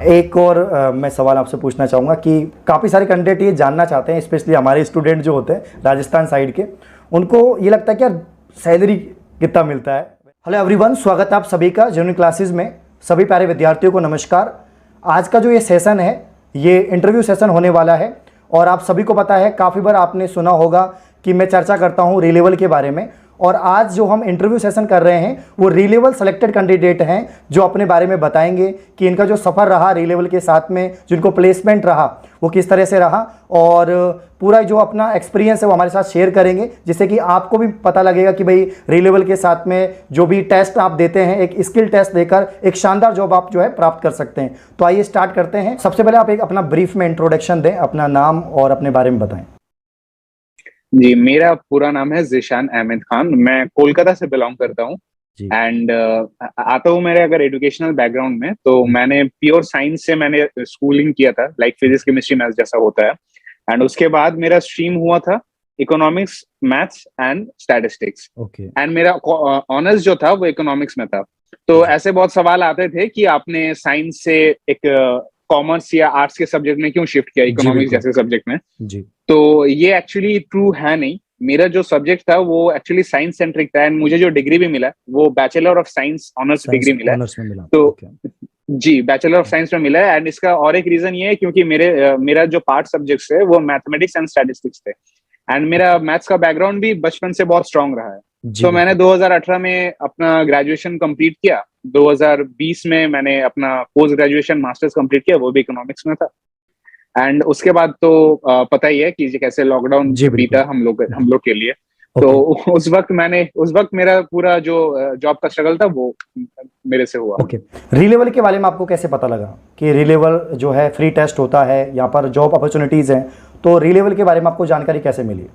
एक और मैं सवाल आपसे पूछना चाहूँगा कि काफ़ी सारे कैंडिडेट ये जानना चाहते हैं, स्पेशली हमारे स्टूडेंट जो होते हैं राजस्थान साइड के, उनको ये लगता है कि यार सैलरी कितना मिलता है। हेलो एवरीवन, स्वागत है आप सभी का जेन्युइन क्लासेस में। सभी प्यारे विद्यार्थियों को नमस्कार। आज का जो ये सेशन है ये इंटरव्यू सेशन होने वाला है और आप सभी को पता है, काफ़ी बार आपने सुना होगा कि मैं चर्चा करता हूँ री लेवल के बारे में। और आज जो हम इंटरव्यू सेशन कर रहे हैं वो री लेवल सेलेक्टेड कैंडिडेट हैं जो अपने बारे में बताएंगे कि इनका जो सफ़र रहा री लेवल के साथ में, जिनको प्लेसमेंट रहा वो किस तरह से रहा, और पूरा जो अपना एक्सपीरियंस है वो हमारे साथ शेयर करेंगे, जिससे कि आपको भी पता लगेगा कि भाई री लेवल के साथ में जो भी टेस्ट आप देते हैं, एक स्किल टेस्ट देकर एक शानदार जॉब आप जो है प्राप्त कर सकते हैं। तो आइए स्टार्ट करते हैं। सबसे पहले आप एक अपना ब्रीफ में इंट्रोडक्शन दें, अपना नाम और अपने बारे में बताएं। जी, मेरा पूरा नाम है ज़ीशान अहमद खान। मैं कोलकाता से बिलोंग करता हूँ एंड आता हूँ मेरे अगर एजुकेशनल बैकग्राउंड में, तो मैंने प्योर साइंस से मैंने स्कूलिंग किया था, लाइक फिजिक्स केमिस्ट्री मैथ्स जैसा होता है। एंड उसके बाद मेरा स्ट्रीम हुआ था economics, maths and statistics. And मेरा ऑनर्स जो था वो इकोनॉमिक्स में था। तो ऐसे बहुत सवाल आते थे कि आपने साइंस से एक कॉमर्स या आर्ट्स के सब्जेक्ट में क्यों शिफ्ट किया, इकोनॉमिक्स जैसे सब्जेक्ट में। तो ये एक्चुअली ट्रू है नहीं। मेरा जो सब्जेक्ट था वो एक्चुअली साइंस सेंट्रिक था एंड मुझे जो डिग्री भी मिला वो bachelor of science honours degree मिला है। तो जी, बैचलर ऑफ साइंस में मिला है। एंड इसका और एक रीजन ये है क्योंकि मेरा जो पार्ट सब्जेक्ट्स है वो मैथमेटिक्स एंड स्टैटिस्टिक्स थे एंड मेरा मैथ्स का बैकग्राउंड भी बचपन से बहुत स्ट्रांग रहा है। तो मैंने 2018 में अपना ग्रेजुएशन कंप्लीट किया। 2020 में मैंने अपना पोस्ट ग्रेजुएशन मास्टर्स कंप्लीट किया, वो भी इकोनॉमिक्स में था। एंड उसके बाद तो पता ही है कि कैसे लॉकडाउन बीता हम लोग के लिए। तो उस वक्त मेरा पूरा जो जॉब का स्ट्रगल था वो मेरे से हुआ। री लेवल के बारे में आपको कैसे पता लगा कि री लेवल जो है फ्री टेस्ट होता है, यहाँ पर जॉब अपॉर्चुनिटीज हैं, तो री लेवल के बारे में आपको जानकारी कैसे मिली,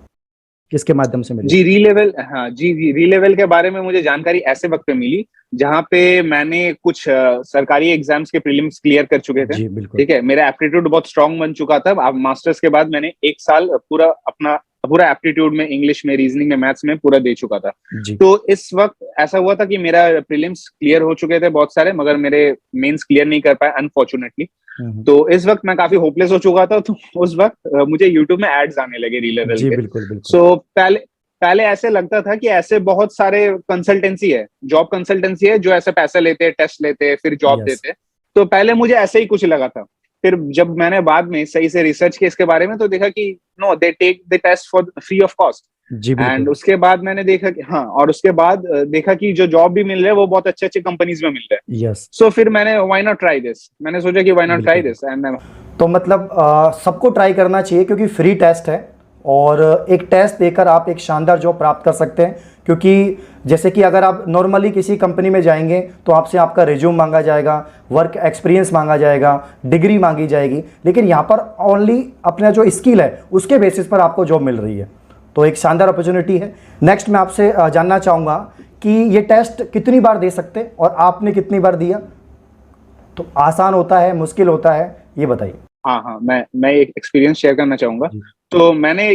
किसके माध्यम से मिली? जी, री लेवल के बारे में मुझे जानकारी ऐसे वक्त पे मिली जहाँ पे मैंने कुछ सरकारी एग्जाम्स के प्रीलिम्स क्लियर कर चुके थे। ठीक है, मेरा एप्टीट्यूड बहुत स्ट्रांग बन चुका था। अब मास्टर्स के बाद मैंने 1 साल पूरा एप्टीट्यूड में, इंग्लिश में, रीजनिंग में, मैथ्स में पूरा दे चुका था। तो इस वक्त ऐसा हुआ था कि मेरा प्रीलिम्स क्लियर हो चुके थे बहुत सारे, मगर मेरे मेंस क्लियर नहीं कर पाए अनफॉर्चुनेटली। तो इस वक्त मैं काफी होपलेस हो चुका था। तो उस वक्त मुझे यूट्यूब में एड्स आने लगे री लेवल के। सो पहले ऐसे लगता था कि ऐसे बहुत सारे कंसल्टेंसी है, जॉब कंसल्टेंसी है जो ऐसे पैसे लेते हैं, टेस्ट लेते हैं, फिर जॉब देते हैं। तो पहले मुझे ऐसे ही कुछ लगा था। फिर जब मैंने बाद में सही से रिसर्च किया इसके बारे में, तो देखा कि no, they take the test for free of cost. And उसके बाद मैंने देखा कि और उसके बाद देखा कि जो जॉब भी मिल रहे हैं वो बहुत अच्छे अच्छे कंपनीज में मिल रहे हैं। सो फिर मैंने व्हाई नॉट ट्राई दिस, मैंने सोचा कि why not try this. And तो मतलब सबको ट्राई करना चाहिए क्योंकि फ्री टेस्ट है और एक टेस्ट देकर आप एक शानदार जॉब प्राप्त कर सकते हैं। क्योंकि जैसे कि अगर आप नॉर्मली किसी कंपनी में जाएंगे तो आपसे आपका रिज्यूम मांगा जाएगा, वर्क एक्सपीरियंस मांगा जाएगा, डिग्री मांगी जाएगी, लेकिन यहाँ पर ओनली अपना जो स्किल है उसके बेसिस पर आपको जॉब मिल रही है। तो एक शानदार अपॉर्चुनिटी है। नेक्स्ट मैं आपसे जानना चाहूँगा कि ये टेस्ट कितनी बार दे सकते हैं और आपने कितनी बार दिया? तो आसान होता है, मुश्किल होता है, ये बताइए। हाँ, मैं एक एक्सपीरियंस शेयर करना चाहूंगा। तो मैंने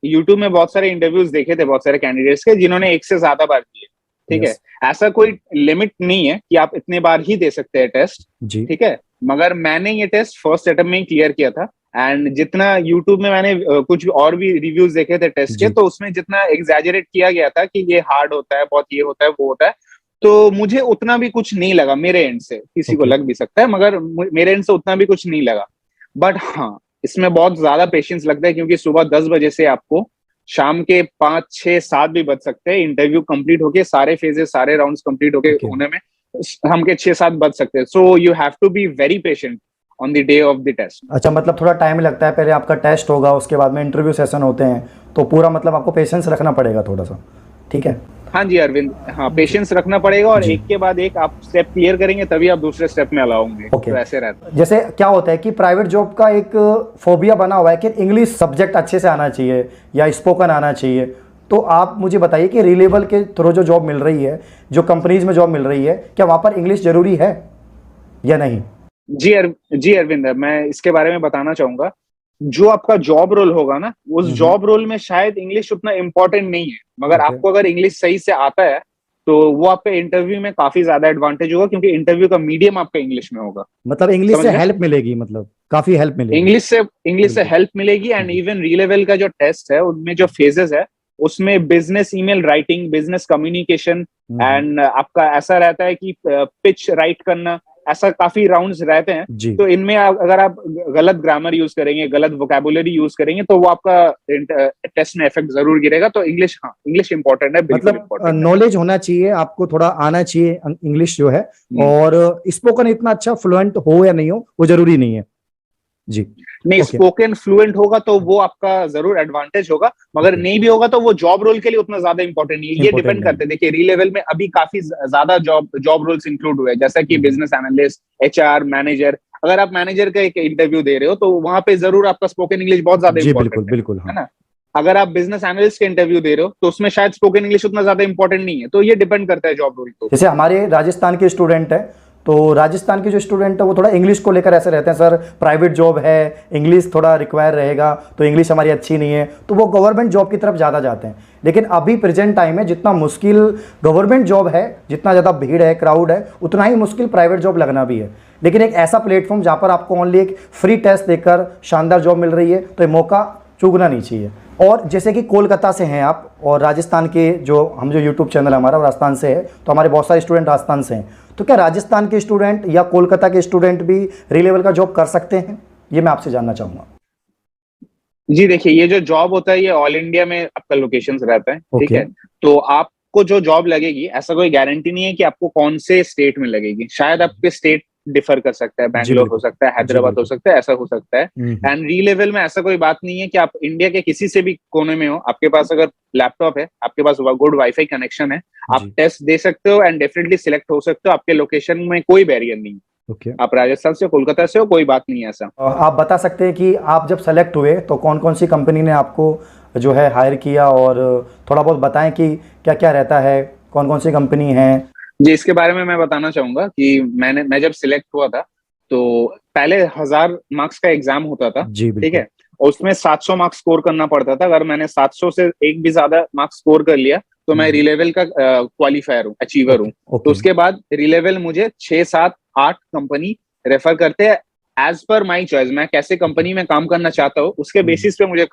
YouTube में बहुत सारे इंटरव्यूज देखे थे बहुत सारे कैंडिडेट्स के जिन्होंने 1 से ज्यादा बार दिए। ठीक है, ऐसा कोई लिमिट नहीं है कि आप इतने बार ही दे सकते हैं टेस्ट। ठीक है, मगर मैंने ये टेस्ट फर्स्ट अटेम्प्ट में ही क्लियर किया था। एंड जितना YouTube में मैंने कुछ और भी रिव्यूज देखे थे टेस्ट के, तो उसमें जितना एग्जैजरेट किया गया था कि ये हार्ड होता है, बहुत ये होता है, वो होता है, तो मुझे उतना भी कुछ नहीं लगा मेरे एंड से। किसी को लग भी सकता है, मगर मेरे एंड से उतना भी कुछ नहीं लगा। बट हाँ, इसमें बहुत ज्यादा पेशेंस लगता है क्योंकि सुबह 10 बजे से आपको शाम के 5, 6, 7 भी बज सकते हैं। इंटरव्यू कंप्लीट होके, सारे फेजेस, सारे राउंड्स कंप्लीट होके होने में हम के 6-7 बज सकते हैं। So you have to be very patient on the day of the test. अच्छा, मतलब थोड़ा टाइम लगता है, पहले आपका टेस्ट होगा, उसके बाद में इंटरव्यू सेशन होते हैं, तो पूरा मतलब आपको पेशेंस रखना पड़ेगा थोड़ा सा। ठीक है, हाँ जी अरविंद, हाँ, पेशेंस रखना पड़ेगा और एक के बाद एक आप स्टेप क्लियर करेंगे तभी आप दूसरे स्टेप में अलाउ होंगे। तो ऐसे रहता है। जैसे क्या होता है कि प्राइवेट जॉब का एक फोबिया बना हुआ है कि इंग्लिश सब्जेक्ट अच्छे से आना चाहिए या स्पोकन आना चाहिए। तो आप मुझे बताइए कि री लेवल के थ्रू जो जॉब मिल रही है, जो कंपनीज में जॉब मिल रही है, क्या वहां पर इंग्लिश जरूरी है या नहीं? जी अरविंद, मैं इसके बारे में बताना चाहूंगा। जो आपका जॉब रोल होगा ना, उस जॉब रोल में शायद इंग्लिश उतना इम्पोर्टेंट नहीं है, मगर आपको अगर इंग्लिश सही से आता है तो वो आपके इंटरव्यू में काफी ज्यादा एडवांटेज होगा, क्योंकि इंटरव्यू का मीडियम आपका इंग्लिश में होगा। मतलब इंग्लिश समझ से रहे? हेल्प मिलेगी, मतलब काफी हेल्प मिलेगी। इंग्लिश से बिल्कुल। हेल्प मिलेगी। एंड इवन री लेवल का जो टेस्ट है उनमें जो फेजेस है, उसमें business email writing, business communication, and आपका ऐसा रहता है कि पिच राइट करना, ऐसा काफी राउंड्स रहते हैं। जी तो इनमें अगर आप गलत ग्रामर यूज करेंगे, गलत वोकेबुलरी यूज करेंगे, तो वो आपका टेस्ट में इफेक्ट जरूर गिरेगा। तो इंग्लिश, हाँ इंग्लिश इंपॉर्टेंट है, बिल्कुल मतलब इंपॉर्टेंट है। नॉलेज होना चाहिए, आपको थोड़ा आना चाहिए इंग्लिश जो है। हम्म। और स्पोकन इतना अच्छा फ्लुएंट हो या नहीं हो वो जरूरी नहीं है। जी। नहीं, ओके। स्पोकन फ्लुएंट होगा तो वो आपका जरूर एडवांटेज होगा, मगर ओके। नहीं भी होगा तो वो जॉब रोल के लिए उतना ज्यादा इंपॉर्टेंट नहीं है। ये इम्पोर्टेंट डिपेंड नहीं करते हैं, देखिए री लेवल में अभी काफी ज्यादा जॉब रोल्स इंक्लूड हुए हैं, जैसा कि है। Business analyst, HR manager. अगर आप मैनेजर का एक इंटरव्यू दे रहे हो तो वहां पे जरूर आपका स्पोकन इंग्लिश बहुत ज्यादा जी बिल्कुल इंपॉर्टेंट बिल्कुल, है हाँ। ना? अगर आप बिजनेस एनालिस्ट के इंटरव्यू दे रहे हो तो उसमें शायद स्पोकन इंग्लिश उतना ज्यादा इंपॉर्टेंट नहीं है। तो ये डिपेंड करता है जॉब रोल को। जैसे हमारे राजस्थान के स्टूडेंट हैं, तो राजस्थान के जो स्टूडेंट है वो थोड़ा इंग्लिश को लेकर ऐसे रहते हैं, सर प्राइवेट जॉब है, इंग्लिश थोड़ा रिक्वायर रहेगा, तो इंग्लिश हमारी अच्छी नहीं है, तो वो गवर्नमेंट जॉब की तरफ ज़्यादा जाते हैं। लेकिन अभी प्रेजेंट टाइम में जितना मुश्किल गवर्नमेंट जॉब है, जितना ज़्यादा भीड़ है, क्राउड है, उतना ही मुश्किल प्राइवेट जॉब लगना भी है। लेकिन एक ऐसा प्लेटफॉर्म जहाँ पर आपको ओनली एक फ्री टेस्ट देकर शानदार जॉब मिल रही है, तो ये मौका चूकना नहीं चाहिए। और जैसे कि कोलकाता से हैं आप, और राजस्थान के जो यूट्यूब चैनल हमारा राजस्थान से है, तो हमारे बहुत सारे स्टूडेंट राजस्थान से हैं, तो क्या राजस्थान के स्टूडेंट या कोलकाता के स्टूडेंट भी री लेवल का जॉब कर सकते हैं? ये मैं आपसे जानना चाहूँगा। जी देखिए, ये जो जॉब होता है ये ऑल इंडिया में आपका लोकेशंस रहता है, ठीक ओके। है? तो आपको जो जॉब लगेगी, ऐसा कोई गारंटी नहीं है कि आपको कौन से स्टेट में लगेगी। शायद आपके स्टेट डिफर कर सकता है, जी बैंगलोर हो बिल्कुल। सकता है, जी हैदराबाद हो बिल्कुल। सकता है, ऐसा हो सकता है। हम्म। एंड री लेवल में ऐसा कोई बात नहीं है कि आप इंडिया के किसी से भी कोने में हो, आपके पास अगर लैपटॉप है, आपके पास गुड वाईफाई कनेक्शन है, आप जी। टेस्ट दे सकते हो एंड डेफिनेटली सिलेक्ट हो सकते हो। आपके लोकेशन में कोई बैरियर नहीं है। ओके। आप राजस्थान से, कोलकाता से हो, कोई बात नहीं है ऐसा। आप बता सकते हैं कि आप जब सेलेक्ट हुए तो कौन कौन सी कंपनी ने आपको जो है हायर किया, और थोड़ा बहुत बताएं कि क्या क्या रहता है, कौन कौन सी कंपनी है? जी, इसके बारे में मैं बताना चाहूंगा कि मैं जब सिलेक्ट हुआ था तो पहले 1000 मार्क्स का एग्जाम होता था, जी ठीक बिल्कुल। है? और उसमें 700 मार्क्स स्कोर करना पड़ता था। अगर मैंने 700 से एक भी ज्यादा मार्क्स स्कोर कर लिया तो मैं री लेवल का क्वालिफायर हूँ, अचीवर ओके। हूँ। तो ओके। उसके बाद री लेवल मुझे 6, 7, 8 कंपनी रेफर करते हैं एज पर माई चॉइस। मैं कैसे कंपनी में काम करना चाहता हूँ उसके बेसिस पे मुझे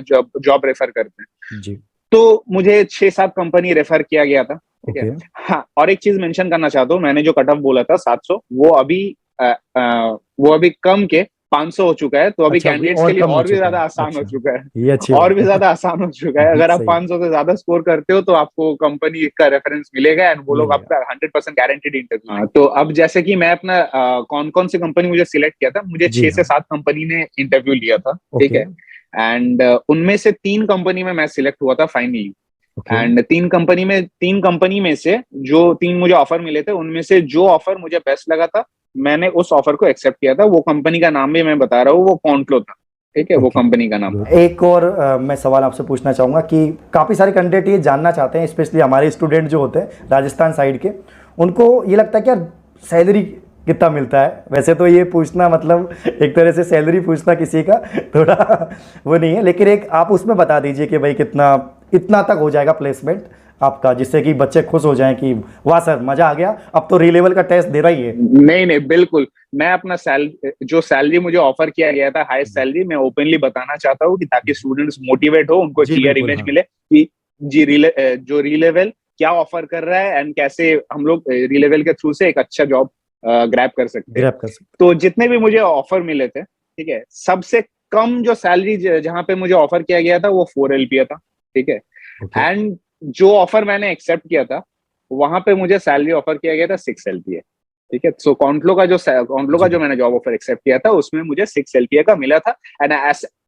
जॉब रेफर करते हैं। जी। तो मुझे 6, 7 कंपनी रेफर किया गया था, ठीक है? ओके। हाँ, और एक चीज मेंशन करना चाहता हूँ, मैंने जो कट ऑफ बोला था 700, वो अभी कम के 500 हो चुका है। तो अभी अच्छा, अभी कैंडिडेट्स के और लिए कम हो और भी चुका ज्यादा है। आसान हो अच्छा, चुका ये है। अच्छी और बात भी है। ज्यादा आसान हो चुका है। अगर आप सही। 500 से ज्यादा स्कोर करते हो तो आपको कंपनी का रेफरेंस मिलेगा एंड वो लोग मिलेगा। आपका 100% गारंटीड इंटरव्यू। हाँ, तो अब जैसे कि मैं अपना कौन कौन सी कंपनी मुझे सिलेक्ट किया था, मुझे जी 6 से हाँ। 7 कंपनी ने इंटरव्यू लिया था, ठीक ओके। है? एंड उनमें से 3 कंपनी में मैं सिलेक्ट हुआ था फाइनली। ओके। एंड 3 कंपनी में से जो 3 मुझे ऑफर मिले थे, उनमें से जो ऑफर मुझे बेस्ट लगा था, मैंने उस ऑफर को एक्सेप्ट किया था। वो कंपनी का नाम भी मैं बता रहा हूँ, वो कॉन्क्लो था, ठीक है? वो ओके। कंपनी का नाम। एक और मैं सवाल आपसे पूछना चाहूँगा कि काफ़ी सारे कैंडिडेट ये जानना चाहते हैं, स्पेशली हमारे स्टूडेंट जो होते हैं राजस्थान साइड के, उनको ये लगता है कि यार सैलरी कितना मिलता है। वैसे तो ये पूछना मतलब एक तरह से सैलरी पूछना किसी का थोड़ा वो नहीं है, लेकिन एक आप उसमें बता दीजिए कि भाई कितना, इतना तक हो जाएगा प्लेसमेंट आपका, जिससे कि बच्चे खुश हो जाएं कि वाह सर मज़ा आ गया, अब तो री लेवल का टेस्ट दे रही है। नहीं नहीं, बिल्कुल। मैं अपना जो सैलरी मुझे ऑफर किया गया था, हाईएस्ट सैलरी, मैं ओपनली बताना चाहता हूँ कि ताकि स्टूडेंट्स मोटिवेट हो, उनको जी क्लियर बिल्कुल, इमेज हाँ। मिले कि जी जो री लेवल क्या ऑफर कर रहा है एंड कैसे हम लोग री लेवल के थ्रू से एक अच्छा जॉब ग्रैब कर सकते हैं। ग्रैब कर सकते तो जितने भी मुझे ऑफर मिले थे, ठीक है, सबसे कम जो सैलरी जहां पे मुझे ऑफर किया गया था वो 4 LPA था, ठीक है? हैं। ओके। एंड जो ऑफर मैंने एक्सेप्ट किया था वहां पे मुझे सैलरी ऑफर किया गया था 6 LPA, ठीक है? सो कॉन्टलो का जी जो मैंने जॉब ऑफर एक्सेप्ट किया था उसमें मुझे 6 LPA का मिला था। एंड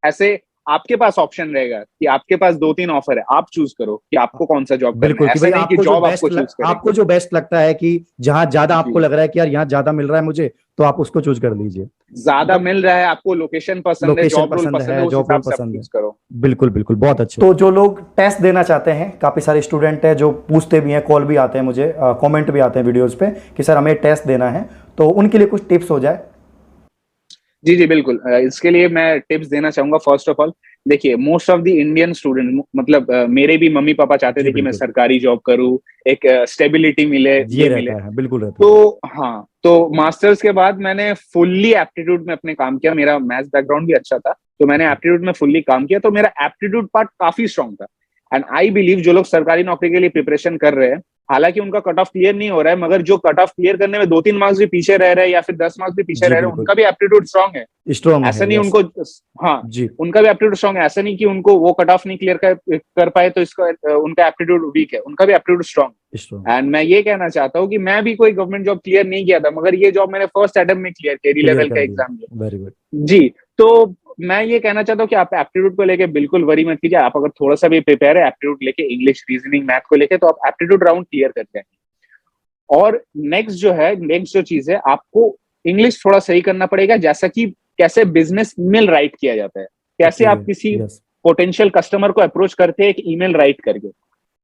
ऐसे आपके पास ऑप्शन रहेगा कि आपके पास 2-3 ऑफर है, आप चूज करो कि आपको कौन सा जॉब करना बिल्कुल है। कि ऐसा भाई नहीं कि जॉब आपको चूज आपको करेगी। जो बेस्ट लगता है कि जहां ज्यादा आपको जी, लग रहा है कि यार यहाँ ज्यादा मिल रहा है मुझे, तो आप उसको चूज कर लीजिए। ज्यादा मतलब मिल रहा है, आपको लोकेशन पसंद है, लोकेशन जॉब रोल पसंद पसंद है, है, उस जॉब रोल हिसाब से आप पसंद है। चूज करो। बिल्कुल बिल्कुल, बहुत अच्छे। तो जो लोग टेस्ट देना चाहते हैं, काफ़ी सारे स्टूडेंट हैं जो पूछते भी हैं, कॉल भी आते हैं मुझे, कमेंट भी आते हैं वीडियोस पे कि सर हमें टेस्ट देना है, तो उनके लिए कुछ टिप्स हो जाए। जी जी बिल्कुल। इसके लिए मैं टिप्स देना चाहूंगा। फर्स्ट ऑफ ऑल, देखिए most of the Indian student, मतलब मेरे भी मम्मी पापा चाहते थे कि मैं सरकारी जॉब करूं, एक स्टेबिलिटी मिले, ये मिले। बिल्कुल रहता है। तो हाँ, तो मास्टर्स के बाद मैंने फुल्ली एप्टीट्यूड में अपने काम किया। मेरा मैथ्स बैकग्राउंड भी अच्छा था, तो मैंने एप्टीट्यूड में फुल्ली काम किया, तो मेरा एप्टीट्यूड पार्ट काफी स्ट्रांग था। एंड आई बिलीव जो लोग सरकारी नौकरी के लिए प्रिपरेशन कर रहे हैं, हालांकि उनका कट ऑफ क्लियर नहीं हो रहा है, मगर जो कट ऑफ क्लियर करने में 2-3 मार्क्स भी पीछे रह रहे हैं या फिर 10 मार्क्स भी पीछे रह रहे हैं, उनका भी एप्टीट्यूड स्ट्रांग है। ऐसा नहीं उनको, हाँ जी, उनका भी एप्टीट्यूड स्ट्रांग है। ऐसा नहीं कि उनको वो कट ऑफ नहीं क्लियर कर पाए तो इसका उनका एप्टीट्यूड वीक है, उनका भी एप्टीट्यूड स्ट्रांग। एंड मैं ये कहना चाहता हूँ कि मैं भी कोई गवर्नमेंट जॉब क्लियर नहीं किया था, मगर ये जॉब मैंने फर्स्ट अटेम्प्ट में क्लियर किया, री-लेवल का एग्जाम दिया। वेरी गुड जी। तो मैं ये कहना चाहता हूँ कि आप एप्टीट्यूड को लेके बिल्कुल वरी मत कीजिए। आप अगर थोड़ा सा भी प्रिपेयर है एप्टीट्यूड लेके, इंग्लिश, रीजनिंग, मैथ को लेके, तो आप एप्टीट्यूड राउंड क्लियर कर जाएंगे। और नेक्स्ट जो चीज है, आपको इंग्लिश थोड़ा सही करना पड़ेगा, जैसा कि कैसे बिजनेस ईमेल राइट किया जाता है, कैसे आप किसी पोटेंशियल कस्टमर को अप्रोच करते हैं एक ईमेल राइट करके,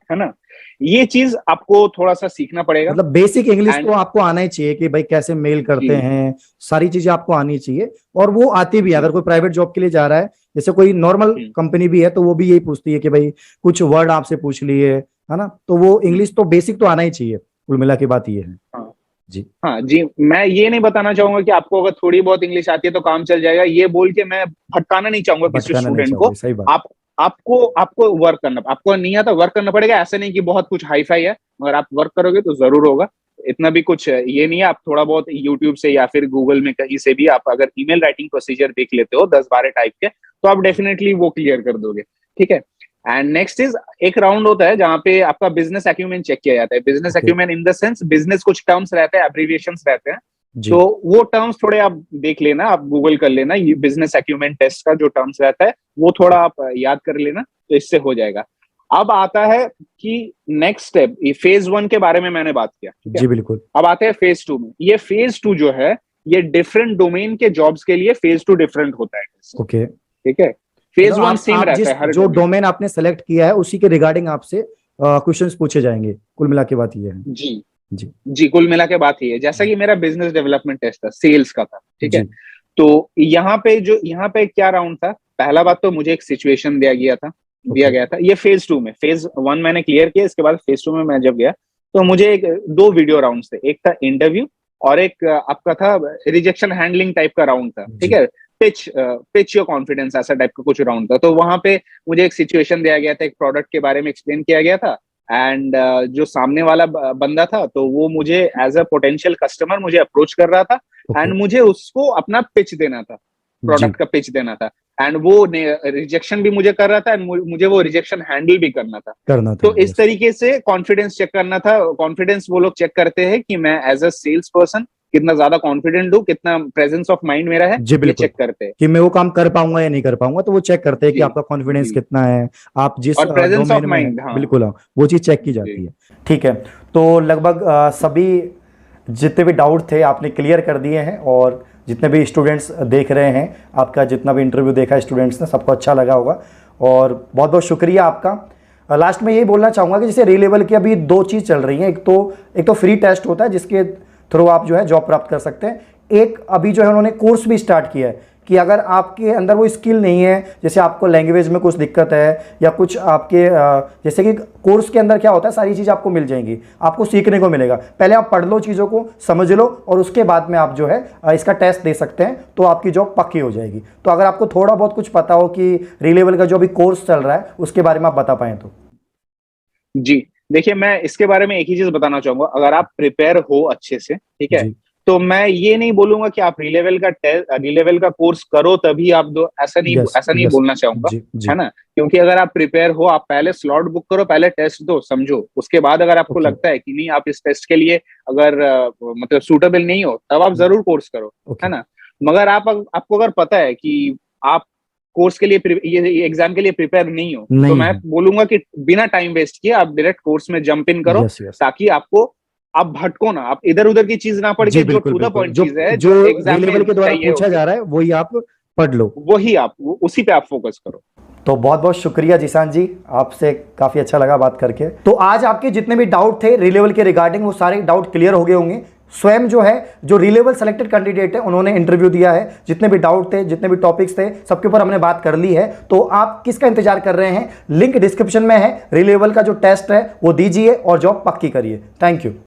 है ना। ये चीज आपको थोड़ा सा सीखना पड़ेगा। मतलब बेसिक इंग्लिश तो आपको आना ही चाहिए कि भाई कैसे मेल करते हैं, सारी चीजें आपको आनी चाहिए। और वो आती भी है, अगर कोई प्राइवेट जॉब के लिए जा रहा है, जैसे कोई नॉर्मल कंपनी भी है, तो वो भी यही पूछती है कि भाई कुछ वर्ड आपसे पूछ लिए, है ना। तो वो इंग्लिश तो बेसिक तो आना ही चाहिए, कुल मिला की बात ये है। जी हाँ जी, मैं ये नहीं बताना चाहूंगा कि आपको अगर थोड़ी बहुत इंग्लिश आती है तो काम चल जाएगा, ये बोल के मैं भटकाना नहीं चाहूंगा किसी स्टूडेंट को। आपको वर्क करना, आपको नहीं आता वर्क करना पड़ेगा। ऐसा नहीं कि बहुत कुछ हाई फाई है, मगर आप वर्क करोगे तो जरूर होगा। इतना भी कुछ ये नहीं है। आप थोड़ा बहुत यूट्यूब से या फिर गूगल में कहीं से भी आप अगर ईमेल राइटिंग प्रोसीजर देख लेते हो 10-12 टाइप के, तो आप डेफिनेटली वो क्लियर कर दोगे, ठीक है। एंड नेक्स्ट इज, एक राउंड होता है जहां पे आपका बिजनेस एक्यूमेंट चेक किया जाता है। Business acumen in the sense, business कुछ टर्म्स रहते हैं, एब्रीविएशंस रहते हैं, तो वो टर्म्स थोड़े आप देख लेना, आप गूगल कर लेना, ये बिजनेस एक्यूमेंट टेस्ट का जो टर्म्स रहता है वो थोड़ा आप याद कर लेना, तो इससे हो जाएगा। अब आता है कि नेक्स्ट स्टेप, फेज 1 के बारे में मैंने बात किया, जी बिल्कुल। अब आते हैं फेज 2 में। ये फेज 2 जो है, ये डिफरेंट डोमेन के जॉब्स के लिए फेज 2 डिफरेंट होता है। ओके, ठीक है। फेज 1 सेम रहता है, हर जो डोमेन आपने सेलेक्ट किया है उसी के रिगार्डिंग आपसे क्वेश्चंस पूछे जाएंगे। कुल मिला के बात ये है। जी, कुल मिला के बात ये है। जैसा कि मेरा बिजनेस डेवलपमेंट टेस्ट था, सेल्स का था, ठीक है। तो यहाँ पे क्या राउंड था, पहला बात तो मुझे एक सिचुएशन दिया गया था। ये फेज 2 में, फेज 1 मैंने क्लियर किया, इसके बाद फेज 2 में मैं जब गया तो मुझे 2 वीडियो राउंड थे। एक था इंटरव्यू और एक आपका था रिजेक्शन हैंडलिंग टाइप का राउंड था, ठीक है। पिच योर कॉन्फिडेंस, ऐसा टाइप का कुछ राउंड था। तो वहां पे मुझे एक सिचुएशन दिया गया था, एक प्रोडक्ट के बारे में एक्सप्लेन किया गया था। एंड जो सामने वाला बंदा था, तो वो मुझे एज अ पोटेंशियल कस्टमर मुझे अप्रोच कर रहा था। एंड मुझे उसको अपना पिच देना था, प्रोडक्ट का पिच देना था। एंड वो रिजेक्शन भी मुझे कर रहा था, एंड मुझे वो रिजेक्शन हैंडल भी करना था। तो इस तरीके से कॉन्फिडेंस चेक करना था। कॉन्फिडेंस वो लोग चेक करते हैं कि मैं एज अ सेल्स पर्सन कितना ज्यादा कॉन्फिडेंट हूँ, कितना प्रेजेंस ऑफ माइंड मेरा है, ये चेक करते हैं कि मैं वो काम कर पाऊंगा या नहीं कर पाऊंगा। तो वो चेक करते हैं कि आपका कॉन्फिडेंस कितना है, आप जिस प्रेजेंस ऑफ माइंड, बिल्कुल वो चीज चेक की जाती है। ठीक है, तो लगभग सभी जितने भी डाउट थे आपने क्लियर कर दिए हैं, और जितने भी स्टूडेंट्स देख रहे हैं, आपका जितना भी इंटरव्यू देखा स्टूडेंट्स ने, सबको अच्छा लगा होगा, और बहुत बहुत शुक्रिया आपका। लास्ट में यही बोलना चाहूँगा कि जैसे री लेवल की अभी 2 चीज़ चल रही हैं। एक तो फ्री टेस्ट होता है जिसके थ्रू आप जो है जॉब प्राप्त कर सकते हैं। एक अभी जो है उन्होंने कोर्स भी स्टार्ट किया है कि अगर आपके अंदर वो स्किल नहीं है, जैसे आपको लैंग्वेज में कुछ दिक्कत है या कुछ आपके जैसे कि कोर्स के अंदर क्या होता है, सारी चीज़ आपको मिल जाएंगी, आपको सीखने को मिलेगा। पहले आप पढ़ लो, चीज़ों को समझ लो, और उसके बाद में आप जो है इसका टेस्ट दे सकते हैं, तो आपकी जॉब पक्की हो जाएगी। तो अगर आपको थोड़ा बहुत कुछ पता हो कि री लेवल का जो अभी कोर्स चल रहा है उसके बारे में आप बता पाएँ तो। जी देखिए, मैं इसके बारे में एक ही चीज बताना चाहूंगा। अगर आप प्रिपेयर हो अच्छे से, ठीक है, तो मैं ये नहीं बोलूंगा कि आप री लेवल का कोर्स करो तभी आप दो, ऐसा नहीं बोलना चाहूंगा, है ना। क्योंकि अगर आप प्रिपेयर हो, आप पहले स्लॉट बुक करो, पहले टेस्ट दो, समझो। उसके बाद अगर आपको लगता है कि नहीं, आप इस टेस्ट के लिए अगर मतलब सूटेबल नहीं हो, तब आप जरूर कोर्स करो, है ना। मगर आपको अगर पता है कि आप कोर्स के लिए, ये एग्जाम के लिए प्रिपेयर नहीं हो, तो मैं बोलूंगा कि बिना टाइम वेस्ट किए आप डायरेक्ट कोर्स में जंप इन करो, ताकि आप भटको ना, आप इधर उधर की चीज ना पढ़ के जो टू द पॉइंट चीज है, जो एग्जाम लेवल के द्वारा पूछा जा रहा है, वही आप पढ़ लो, उसी पे आप फोकस करो। तो बहुत बहुत शुक्रिया जिशान जी, आपसे काफ़ी अच्छा लगा बात करके। तो आज आपके जितने भी डाउट थे री लेवल के रिगार्डिंग, वो सारे डाउट क्लियर हो गए होंगे। स्वयं जो है, जो रिलेबल सेलेक्टेड कैंडिडेट है, उन्होंने इंटरव्यू दिया है, जितने भी डाउट थे, जितने भी टॉपिक्स थे, सबके ऊपर हमने बात कर ली है। तो आप किसका इंतजार कर रहे हैं? लिंक डिस्क्रिप्शन में है, रिलेबल का जो टेस्ट है वो दीजिए और जॉब पक्की करिए। Thank you.